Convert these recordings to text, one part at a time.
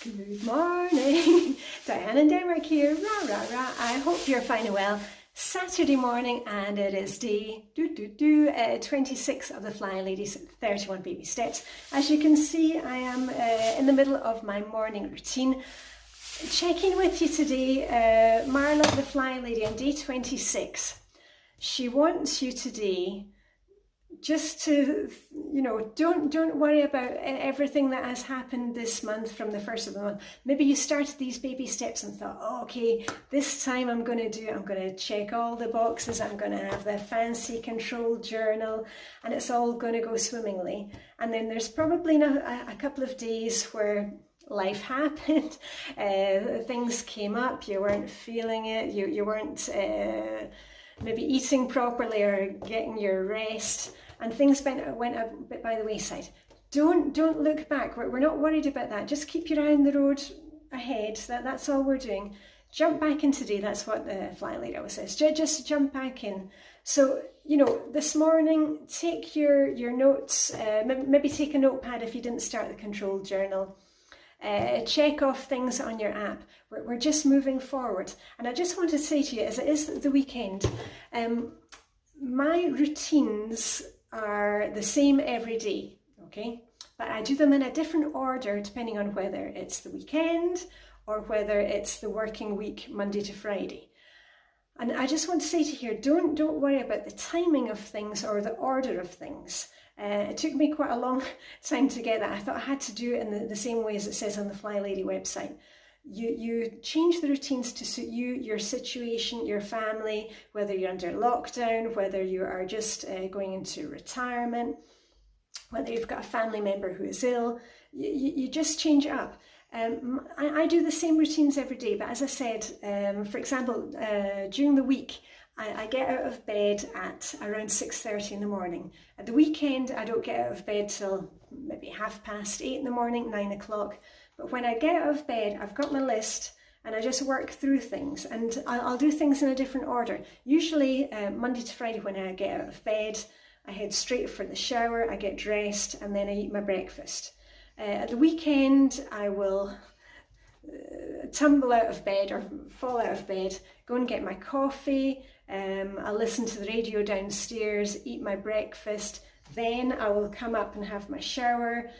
Good morning, Diane and Denmark here, rah rah rah. I hope you're fine and well. Saturday morning and it is day 26 of the Flylady's 31 baby steps. As you can see, I am in the middle of my morning routine. Checking with you today, Marla the Flylady on day 26. She wants you today just to, don't worry about everything that has happened this month from the first of the month. Maybe you started these baby steps and thought, oh, okay, this time I'm going to check all the boxes, I'm going to have the fancy controlled journal, and it's all going to go swimmingly. And then there's probably a couple of days where life happened, things came up, you weren't feeling it, you weren't maybe eating properly or getting your rest, and things went a bit by the wayside. Don't look back. We're not worried about that. Just keep your eye on the road ahead. That's all we're doing. Jump back in today. That's what the Flylady always says. Just jump back in. So, this morning, take your notes. Maybe take a notepad if you didn't start the controlled journal. Check off things on your app. We're just moving forward. And I just want to say to you, as it is the weekend, my routines are the same every day, okay? But I do them in a different order depending on whether it's the weekend or whether it's the working week, Monday to Friday. And I just want to say to you here, don't worry about the timing of things or the order of things. It took me quite a long time to get that. I thought I had to do it in the same way as it says on the Flylady website. You change the routines to suit you, your situation, your family, whether you're under lockdown, whether you are just going into retirement, whether you've got a family member who is ill, you just change it up. I do the same routines every day, but as I said, for example, during the week, I get out of bed at around 6:30 in the morning. At the weekend, I don't get out of bed till maybe 8:30 in the morning, 9 o'clock. But when I get out of bed, I've got my list and I just work through things, and I'll do things in a different order. Usually Monday to Friday when I get out of bed, I head straight for the shower, I get dressed, and then I eat my breakfast. At the weekend, I will tumble out of bed or fall out of bed, go and get my coffee, I'll listen to the radio downstairs, eat my breakfast, then I will come up and have my shower,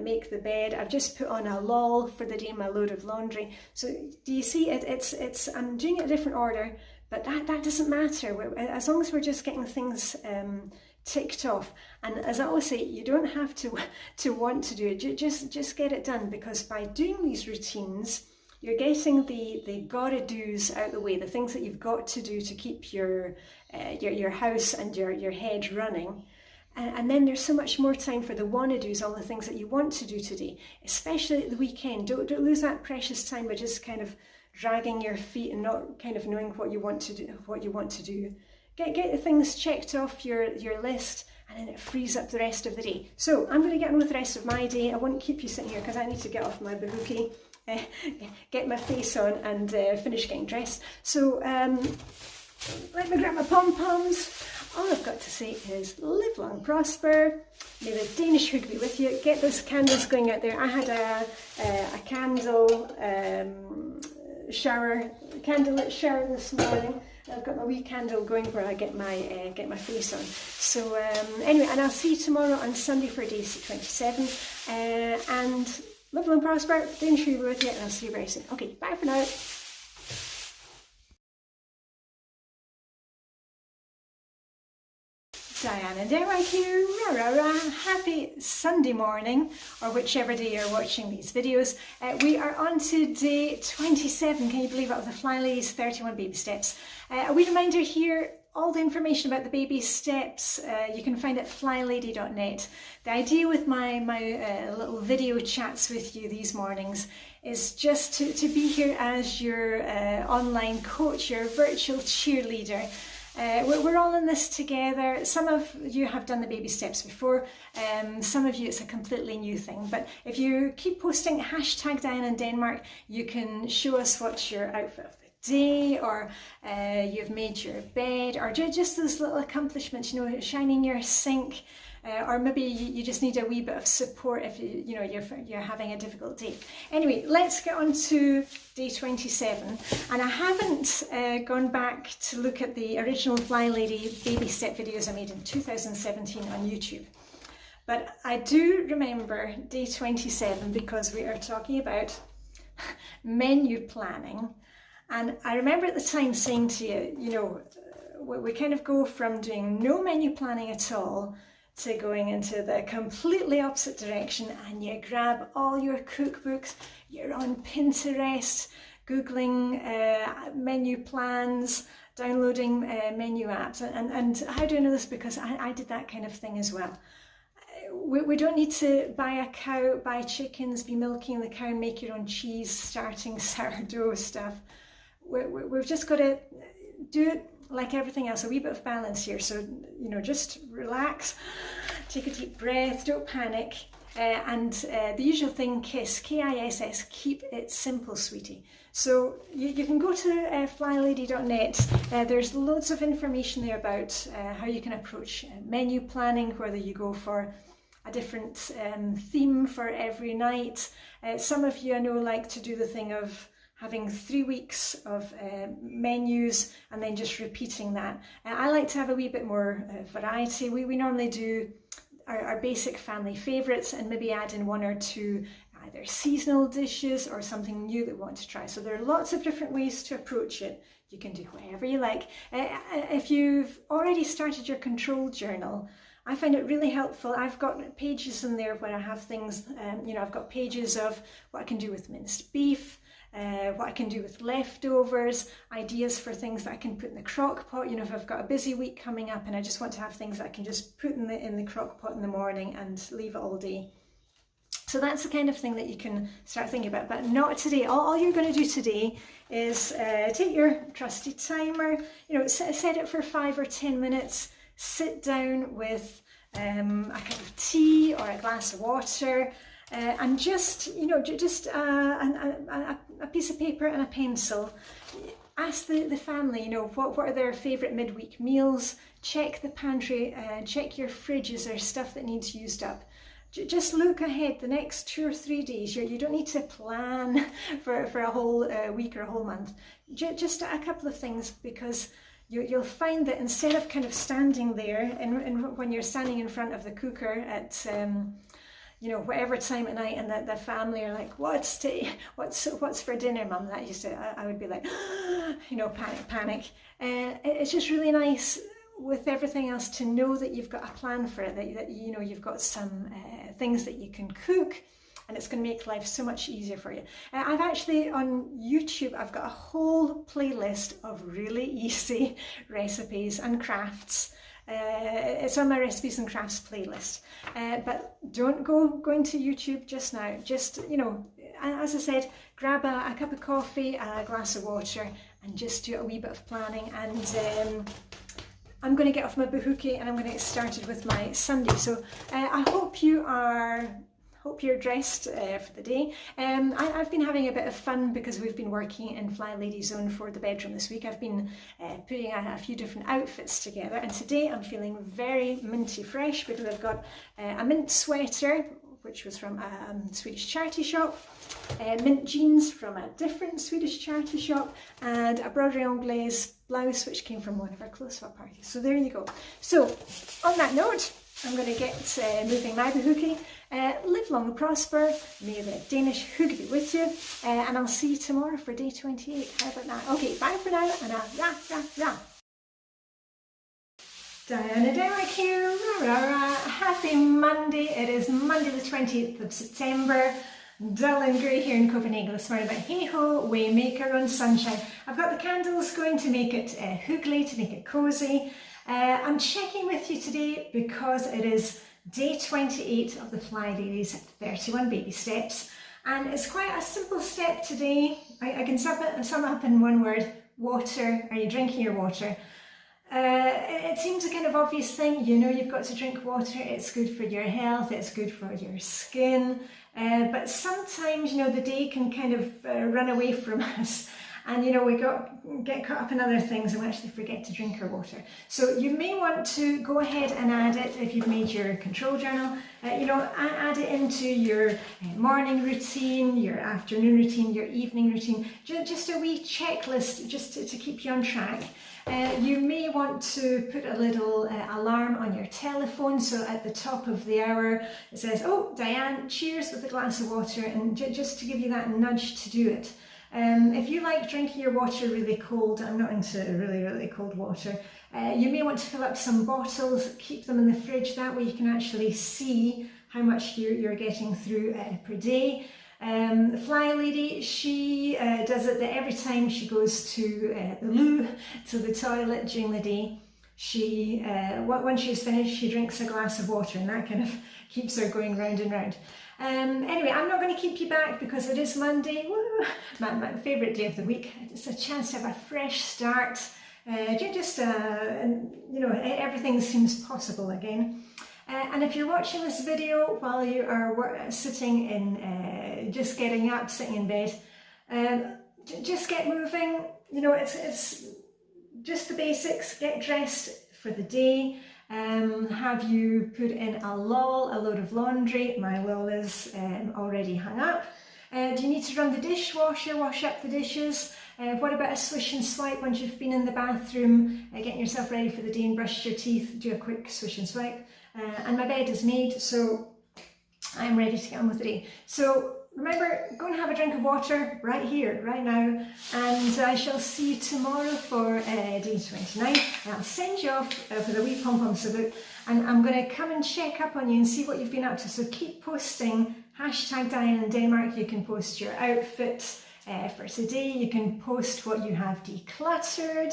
make the bed. I've just put on a lull for the day, my load of laundry. So do you see, I'm doing it in a different order, but that doesn't matter. As long as we're just getting things ticked off. And as I always say, you don't have to want to do it, just get it done, because by doing these routines, you're getting the gotta do's out of the way, the things that you've got to do to keep your house and your head running. And then there's so much more time for the wanna-dos, all the things that you want to do today, especially at the weekend. Don't lose that precious time by just kind of dragging your feet and not kind of knowing what you want to do. Get the things checked off your list, and then it frees up the rest of the day. So I'm going to get on with the rest of my day. I won't keep you sitting here because I need to get off my bahookie, get my face on, and finish getting dressed. So let me grab my pom-poms. All I've got to say is live long, prosper. May the Danish hood be with you. Get those candles going out there. I had a candle candlelit shower this morning. I've got my wee candle going where I get my face on. So anyway, and I'll see you tomorrow on Sunday for day 27. And live long, prosper. Danish hood be with you, and I'll see you very soon. Okay, bye for now. Diane and Denmark here, rah rah rah. Happy Sunday morning, or whichever day you're watching these videos. We are on to day 27, can you believe it, of the Flylady's 31 baby steps. A wee reminder here, all the information about the baby steps you can find at flylady.net. The idea with my little video chats with you these mornings is just to be here as your online coach, your virtual cheerleader. We're all in this together. Some of you have done the baby steps before, some of you it's a completely new thing, but if you keep posting hashtag Diane in Denmark, you can show us what's your outfit of the day, or you've made your bed, or just those little accomplishments, shining your sink, or maybe you just need a wee bit of support if you're having a difficult day. Anyway, let's get on to day 27, and I haven't gone back to look at the original Flylady baby step videos I made in 2017 on YouTube. But I do remember day 27 because we are talking about menu planning. And I remember at the time saying to you, we kind of go from doing no menu planning at all to going into the completely opposite direction, and you grab all your cookbooks, you're on Pinterest, Googling menu plans, downloading menu apps. And how do I know this? Because I did that kind of thing as well. We don't need to buy a cow, buy chickens, be milking the cow and make your own cheese, starting sourdough stuff. We've just got to do it like everything else, a wee bit of balance here. So, just relax, take a deep breath, don't panic. And the usual thing, KISS, K-I-S-S, keep it simple, sweetie. So you can go to flylady.net. There's loads of information there about how you can approach menu planning, whether you go for a different theme for every night. Some of you I know like to do the thing of having 3 weeks of menus and then just repeating that. I like to have a wee bit more variety. We normally do our basic family favourites and maybe add in 1 or 2 either seasonal dishes or something new that we want to try. So there are lots of different ways to approach it. You can do whatever you like. If you've already started your control journal, I find it really helpful. I've got pages in there where I have things, I've got pages of what I can do with minced beef, what I can do with leftovers, ideas for things that I can put in the crock pot. If I've got a busy week coming up and I just want to have things that I can just put in the crock pot in the morning and leave it all day. So that's the kind of thing that you can start thinking about, but not today. All you're going to do today is take your trusty timer, set it for 5 or 10 minutes, sit down with a cup of tea or a glass of water, and just a piece of paper and a pencil. Ask the family, what are their favourite midweek meals. Check the pantry, check your fridge. Is there stuff that needs used up? Just look ahead the next 2 or 3 days. You don't need to plan for a whole week or a whole month. Just a couple of things, because you'll find that instead of kind of standing there and when you're standing in front of the cooker at whatever time at night, and that the family are like, what's for dinner, Mum? That used to, I would be like, panic. It's just really nice with everything else to know that you've got a plan for it, that you've got some things that you can cook, and it's going to make life so much easier for you. I've actually, on YouTube, I've got a whole playlist of really easy recipes and crafts. It's on my recipes and crafts playlist. But don't go into YouTube just now. Just, as I said, grab a cup of coffee, a glass of water, and just do a wee bit of planning. And I'm going to get off my buhuki and I'm going to get started with my Sunday. So I hope you're dressed for the day. I've been having a bit of fun because we've been working in Flylady Zone for the bedroom this week. I've been putting a few different outfits together, and today I'm feeling very minty fresh because I've got a mint sweater, which was from a Swedish charity shop, mint jeans from a different Swedish charity shop, and a broderie anglaise blouse which came from one of our close swap parties. So there you go. So on that note, I'm going to get moving my buhuki. Live long and prosper. May the Danish hug be with you. And I'll see you tomorrow for day 28. How about that? Okay, bye for now, and rah, rah, rah. Diane Derrick here. Rah, rah, rah. Happy Monday. It is Monday the 20th of September. Dull and grey here in Copenhagen this morning, but hey ho, we make our own sunshine. I've got the candles going to make it hoogly, to make it cosy. I'm checking with you today because it is day 28 of the Flylady's 31 baby steps, and it's quite a simple step today. I can sum it up in one word: water. Are you drinking your water? It seems a kind of obvious thing, you've got to drink water, it's good for your health, it's good for your skin, but sometimes, the day can kind of run away from us, and you know, we get caught up in other things and we actually forget to drink our water. So you may want to go ahead and add it if you've made your control journal. You know, add it into your morning routine, your afternoon routine, your evening routine, just a wee checklist just to keep you on track. You may want to put a little alarm on your telephone, so at the top of the hour it says, oh, Diane, cheers with a glass of water, and just to give you that nudge to do it. If you like drinking your water really cold, I'm not into really, really cold water, you may want to fill up some bottles, keep them in the fridge, that way you can actually see how much you're getting through per day. The Flylady, she does it that every time she goes to the loo, to the toilet during the day, she, once she's finished, she drinks a glass of water, and that kind of keeps her going round and round. Anyway, I'm not going to keep you back because it is Monday, woo, my favourite day of the week. It's a chance to have a fresh start, and you know, everything seems possible again. And if you're watching this video while you are sitting in, just getting up, sitting in bed, just get moving. You know, it's just the basics. Get dressed for the day. Have you put in a load of laundry? My lol is already hung up. Do you need to run the dishwasher, wash up the dishes? What about a swish and swipe once you've been in the bathroom, getting yourself ready for the day and brushed your teeth? Do a quick swish and swipe. And my bed is made, so I'm ready to get on with the day. So remember, go and have a drink of water right here, right now, and I shall see you tomorrow for day 29. And I'll send you off with a wee pom-pom salute, and I'm going to come and check up on you and see what you've been up to. So keep posting, hashtag Diane in Denmark. You can post your outfit for today, you can post what you have decluttered,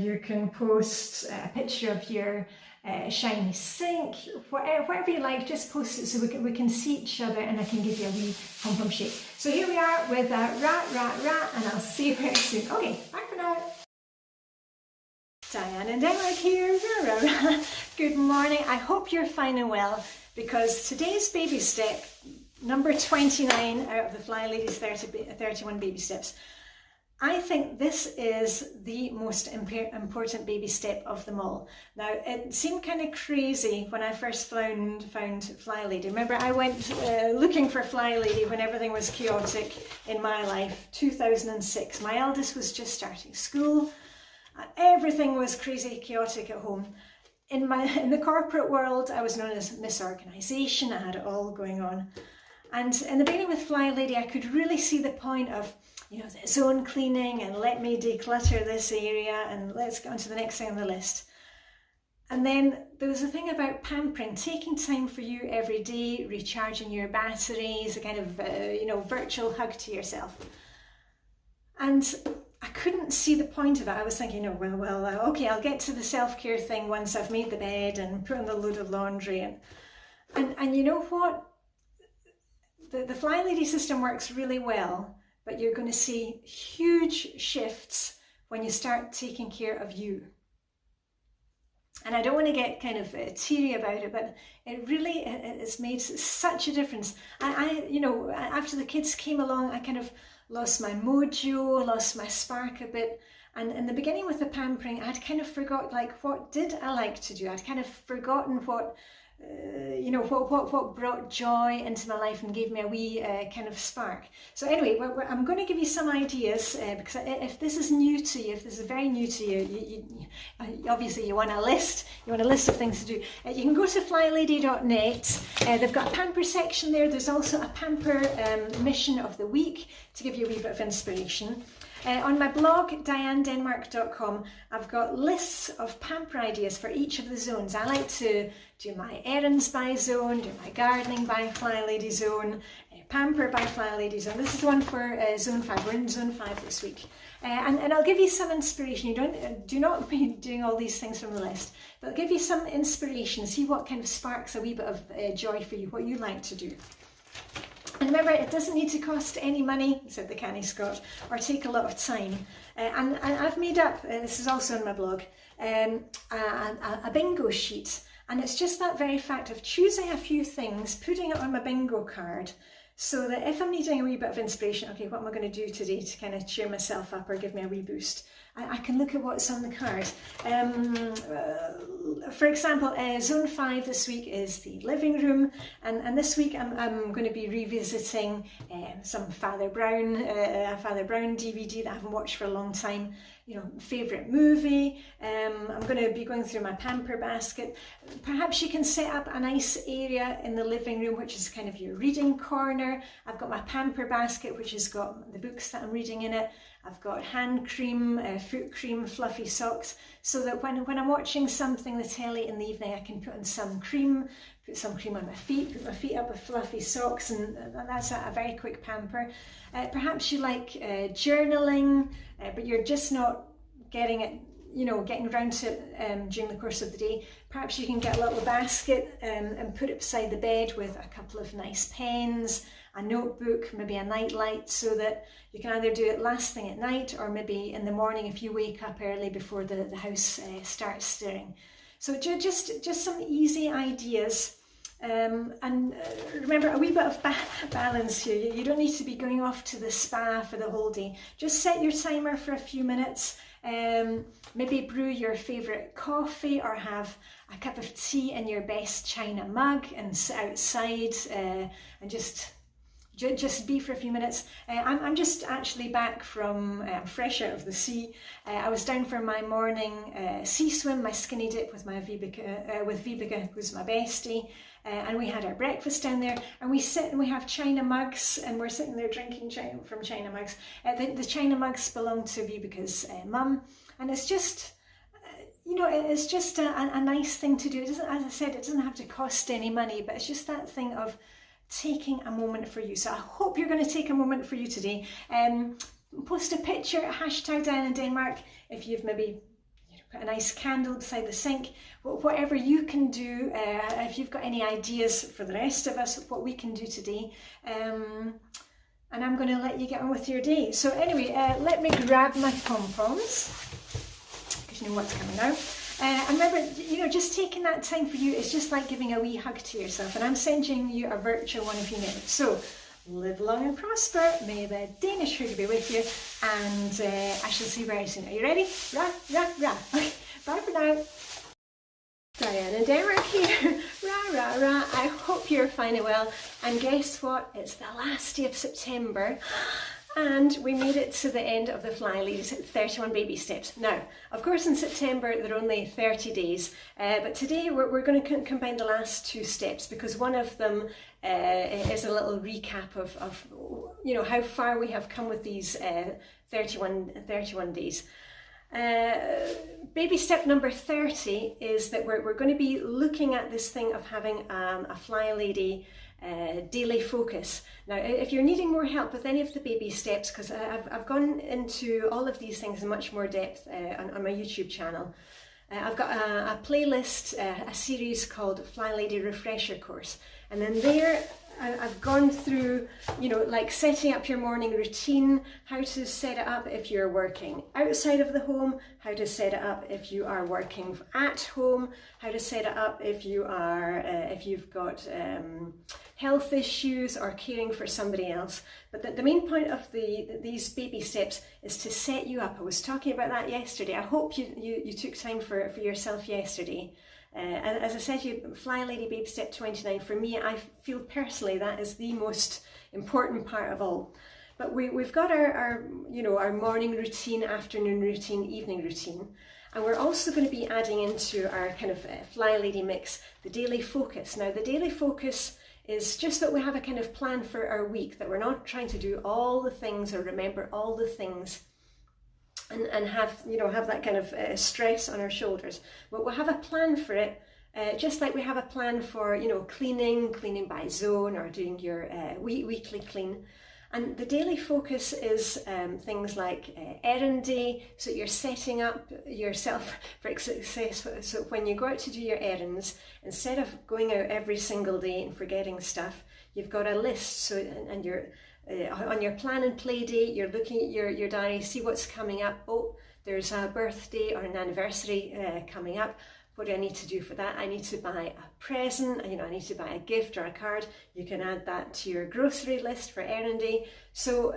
you can post a picture of your shiny sink, whatever you like, just post it so we can see each other and I can give you a wee pom-pom shake. So here we are with rah, and I'll see you very soon. Okay, bye for now. Diane and Denmark here, rah. Good morning. I hope you're fine and well, because today's baby step, number 29 out of the Flylady's 31 baby steps. I think this is the most important baby step of them all. Now, it seemed kind of crazy when I first found Flylady. Remember, I went looking for Flylady when everything was chaotic in my life, 2006. My eldest was just starting school. Everything was crazy chaotic at home. In the corporate world, I was known as Miss Organisation. I had it all going on. And in the beginning with Flylady, I could really see the point of, you know, the zone cleaning and let me declutter this area and let's get on to the next thing on the list. And then there was a thing about pampering, taking time for you every day, recharging your batteries, a kind of, you know, virtual hug to yourself. And I couldn't see the point of it. I was thinking, oh, well, okay, I'll get to the self-care thing once I've made the bed and put on the load of laundry. And you know what? The Flylady system works really well, but you're going to see huge shifts when you start taking care of you. And I don't want to get kind of teary about it, but it really has made such a difference. You know, after the kids came along, I kind of lost my mojo, lost my spark a bit. And in the beginning with the pampering, I'd kind of forgot, like, what did I like to do? I'd kind of forgotten what, you know, what brought joy into my life and gave me a wee kind of spark. So anyway, I'm going to give you some ideas because if this is new to you, if this is very new to you, obviously you want a list. You want a list of things to do. You can go to flylady.net. They've got a pamper section there. There's also a pamper mission of the week to give you a wee bit of inspiration. On my blog, dianedenmark.com, I've got lists of pamper ideas for each of the zones. I like to do my errands by zone, do my gardening by Flylady zone, pamper by Flylady zone. This is one for zone 5. We're in zone 5 this week. And I'll give you some inspiration. You do not be doing all these things from the list, but I'll give you some inspiration, see what kind of sparks a wee bit of joy for you, what you like to do. And remember, it doesn't need to cost any money, said the canny Scot, or take a lot of time. And I've made up, this is also on my blog, a bingo sheet. And it's just that very fact of choosing a few things, putting it on my bingo card, so that if I'm needing a wee bit of inspiration, okay, what am I going to do today to kind of cheer myself up or give me a wee boost? I can look at what's on the card. For example, Zone 5 this week is the living room, and this week I'm going to be revisiting some Father Brown DVD that I haven't watched for a long time. You know, favourite movie. I'm going to be going through my pamper basket. Perhaps you can set up a nice area in the living room, which is kind of your reading corner. I've got my pamper basket, which has got the books that I'm reading in it. I've got hand cream, foot cream, fluffy socks, so that when I'm watching something, the telly in the evening, I can put on some cream, put some cream on my feet, put my feet up with fluffy socks, and that's a very quick pamper. Perhaps you like journaling, but you're just not getting around to it during the course of the day. Perhaps you can get a little basket and put it beside the bed with a couple of nice pens, a notebook, maybe a night light, so that you can either do it last thing at night or maybe in the morning if you wake up early before the house starts stirring. So just some easy ideas. And remember, a wee bit of balance here. You don't need to be going off to the spa for the whole day. Just set your timer for a few minutes. Maybe brew your favourite coffee or have a cup of tea in your best china mug and sit outside and just be for a few minutes. I'm just actually back from fresh out of the sea. I was down for my morning sea swim, my skinny dip with Vibeke, who's my bestie. And we had our breakfast down there, and we sit and we have china mugs, and we're sitting there drinking from china mugs. The china mugs belong to Vibeke's mum, and it's just, it's just a nice thing to do. It doesn't, as I said, it doesn't have to cost any money, but it's just that thing of taking a moment for you. So I hope you're going to take a moment for you today. Post a picture, hashtag Diane in Denmark, if you've maybe put a nice candle beside the sink, whatever you can do. If you've got any ideas for the rest of us, what we can do today. And I'm going to let you get on with your day. So anyway, let me grab my pom-poms, because you know what's coming now. And remember, just taking that time for you is just like giving a wee hug to yourself. And I'm sending you a virtual one if you know. So live long and prosper. May the Danish hug be with you. And I shall see you very soon. Are you ready? Rah, rah, rah. Okay, bye for now. Diane in Denmark here. Rah, rah, rah. I hope you're fine and well. And guess what? It's the last day of September. And we made it to the end of the Flylady's 31 baby steps. Now, of course, in September, they're only 30 days. But today, we're going to combine the last two steps, because one of them is a little recap of how far we have come with these 31 days. Baby step number 30 is that we're going to be looking at this thing of having a Flylady daily focus. Now, if you're needing more help with any of the baby steps, because I've gone into all of these things in much more depth on my YouTube channel, I've got a playlist, a series called Flylady Refresher Course, and then there I've gone through, like setting up your morning routine, how to set it up if you're working outside of the home, how to set it up if you are working at home, how to set it up if you are, if you've got health issues or caring for somebody else. But the main point of these baby steps is to set you up. I was talking about that yesterday. I hope you took time for yourself yesterday. And as I said, Flylady Baby Step 29, for me, I feel personally that is the most important part of all. But we've got our morning routine, afternoon routine, evening routine. And we're also going to be adding into our kind of Flylady mix the daily focus. Now, the daily focus is just that we have a kind of plan for our week, that we're not trying to do all the things or remember all the things and have that kind of stress on our shoulders. But we'll have a plan for it, just like we have a plan for cleaning by zone, or doing your weekly clean. And the daily focus is things like errand day, so you're setting up yourself for success. So when you go out to do your errands, instead of going out every single day and forgetting stuff, you've got a list. So and you're on your plan and play day, you're looking at your diary, see what's coming up. Oh, there's a birthday or an anniversary coming up. What do I need to do for that? I need to buy a present, you know, I need to buy a gift or a card. You can add that to your grocery list for errand day. So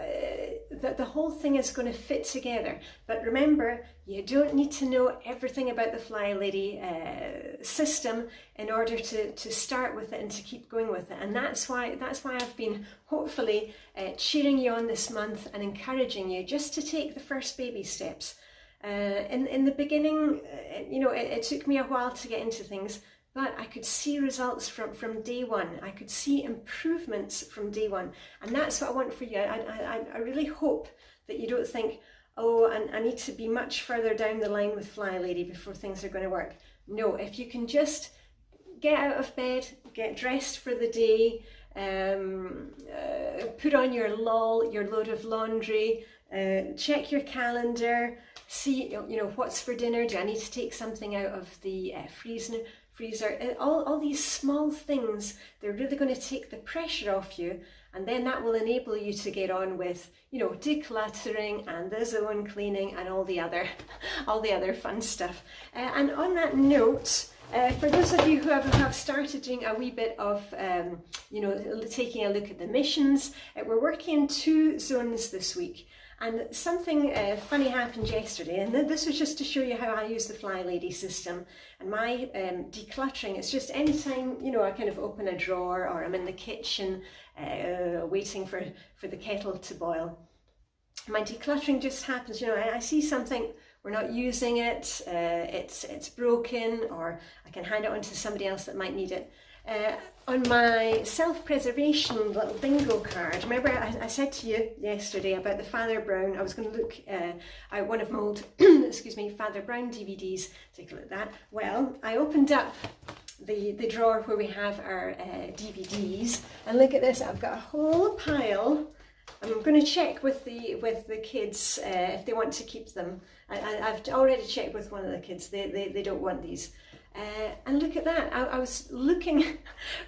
the whole thing is going to fit together. But remember, you don't need to know everything about the Flylady system in order to start with it and to keep going with it. And that's why I've been hopefully cheering you on this month and encouraging you just to take the first baby steps. In the beginning, you know, it took me a while to get into things, but I could see results from day one. I could see improvements from day one. And that's what I want for you. I really hope that you don't think, oh, and I need to be much further down the line with Flylady before things are going to work. No, if you can just get out of bed, get dressed for the day, put on your load of laundry, check your calendar, see, you know, what's for dinner. Do I need to take something out of the freezer? All these small things, they're really going to take the pressure off you, and then that will enable you to get on with, you know, decluttering and the zone cleaning and all the other fun stuff. And on that note, for those of you who have started doing a wee bit of, you know, taking a look at the missions, we're working in 2 zones this week. And something funny happened yesterday, and this was just to show you how I use the Flylady system. And my decluttering, it's just anytime, you know, I kind of open a drawer or I'm in the kitchen waiting for the kettle to boil. My decluttering just happens, you know, I see something, we're not using it, it's broken, or I can hand it on to somebody else that might need it. On my self-preservation little bingo card, remember I said to you yesterday about the Father Brown, I was going to look at one of my old excuse me, Father Brown DVDs, take a look at that. Well, I opened up the drawer where we have our DVDs, and look at this, I've got a whole pile. I'm going to check with the kids if they want to keep them. I've already checked with one of the kids, they don't want these. And look at that, I was looking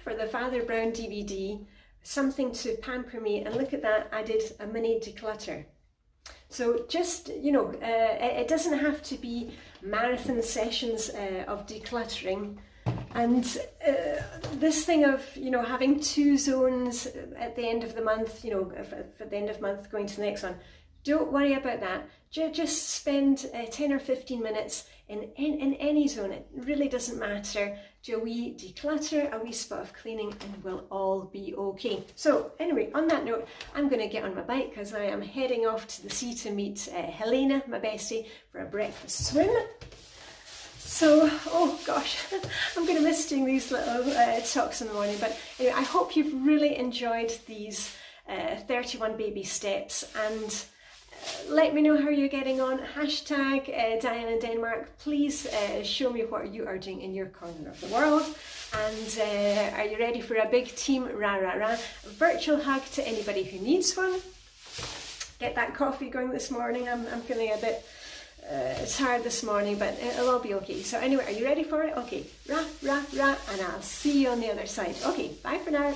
for the Father Brown DVD, something to pamper me, and look at that, I did a mini declutter. So just, you know, it doesn't have to be marathon sessions of decluttering. And this thing of, you know, having 2 zones at the end of the month, you know, for the end of the month going to the next one, don't worry about that. Just spend 10 or 15 minutes in any zone. It really doesn't matter. Do a wee declutter, a wee spot of cleaning, and we'll all be okay. So anyway, on that note, I'm going to get on my bike because I am heading off to the sea to meet Helena, my bestie, for a breakfast swim. So, oh gosh, I'm going to miss doing these little talks in the morning. But anyway, I hope you've really enjoyed these 31 baby steps, and let me know how you're getting on. Hashtag Diane in Denmark. Please show me what you are doing in your corner of the world. And are you ready for a big team rah rah rah? A virtual hug to anybody who needs one. Get that coffee going this morning. I'm feeling a bit tired this morning, but it'll all be okay. So anyway, are you ready for it? Okay, rah rah rah, and I'll see you on the other side. Okay, bye for now.